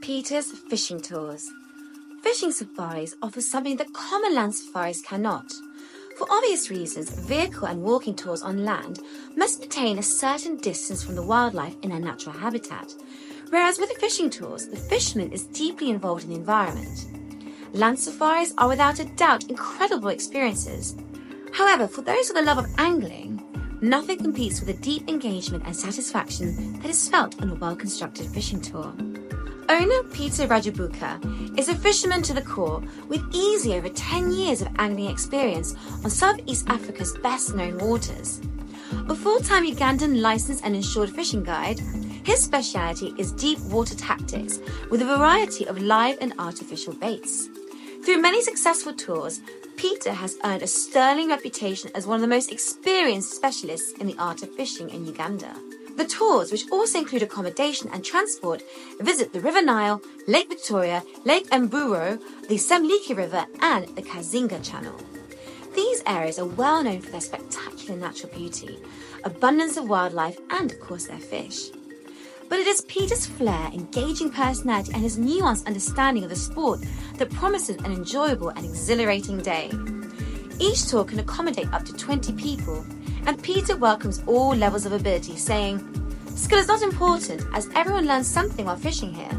Peter's Fishing Tours. Fishing safaris offer something that common land safaris cannot. For obvious reasons, vehicle and walking tours on land must maintain a certain distance from the wildlife in their natural habitat, whereas with the fishing tours, the fisherman is deeply involved in the environment. Land safaris are without a doubt incredible experiences. However, for those with a love of angling, nothing competes with the deep engagement and satisfaction that is felt on a well-constructed fishing tour. Owner Peter Rajabuka is a fisherman to the core with easily over 10 years of angling experience on Southeast Africa's best-known waters. A full-time Ugandan licensed and insured fishing guide, his speciality is deep water tactics with a variety of live and artificial baits. Through many successful tours, Peter has earned a sterling reputation as one of the most experienced specialists in the art of fishing in Uganda. The tours, which also include accommodation and transport, visit the River Nile, Lake Victoria, Lake Mburo, the Semliki River and the Kazinga Channel. These areas are well known for their spectacular natural beauty, abundance of wildlife and, of course, their fish. But it is Peter's flair, engaging personality and his nuanced understanding of the sport that promises an enjoyable and exhilarating day. Each tour can accommodate up to 20 people, and Peter welcomes all levels of ability, saying, "Skill is not important as everyone learns something while fishing here.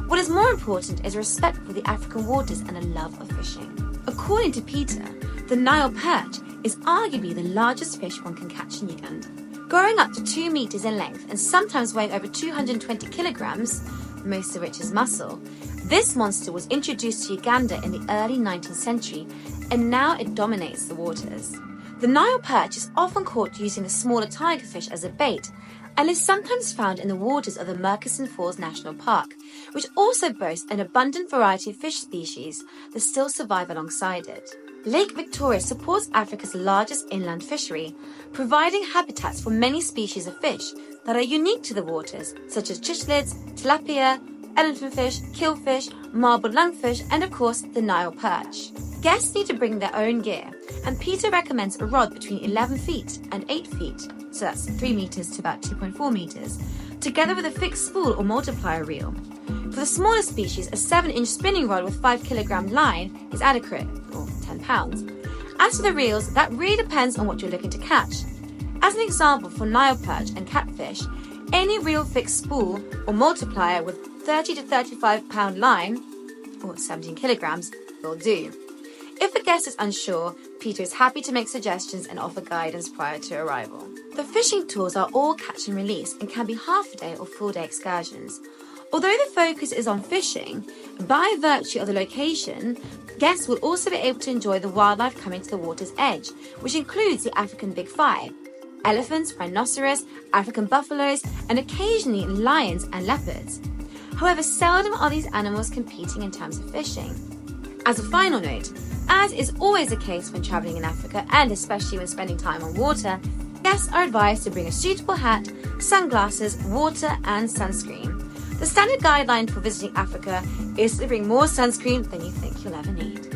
What is more important is respect for the African waters and a love of fishing." According to Peter, the Nile perch is arguably the largest fish one can catch in Uganda. Growing up to 2 meters in length and sometimes weighing over 220 kilograms, most of which is muscle, this monster was introduced to Uganda in the early 19th century and now it dominates the waters. The Nile perch is often caught using the smaller tigerfish as a bait and is sometimes found in the waters of the Murchison Falls National Park, which also boasts an abundant variety of fish species that still survive alongside it. Lake Victoria supports Africa's largest inland fishery, providing habitats for many species of fish that are unique to the waters, such as chislids, tilapia, elephantfish, killfish, marble lungfish, and of course the Nile perch. Guests need to bring their own gear, and Peter recommends a rod between 11 feet and 8 feet, so that's 3 meters to about 2.4 meters, together with a fixed spool or multiplier reel. For the smaller species, a 7-inch spinning rod with 5-kilogram line is adequate, or 10 pounds. As for the reels, that really depends on what you're looking to catch. As an example for Nile perch and catfish, any reel fixed spool or multiplier with 30 to 35 pound line, or 17 kilograms, will do. If a guest is unsure, Peter is happy to make suggestions and offer guidance prior to arrival. The fishing tours are all catch and release and can be half-a-day or full-day excursions. Although the focus is on fishing, by virtue of the location, guests will also be able to enjoy the wildlife coming to the water's edge, which includes the African Big Five: elephants, rhinoceros, African buffaloes, and occasionally lions and leopards. However, seldom are these animals competing in terms of fishing. As a final note, as is always the case when travelling in Africa, and especially when spending time on water, guests are advised to bring a suitable hat, sunglasses, water, and sunscreen. The standard guideline for visiting Africa is to bring more sunscreen than you think you'll ever need.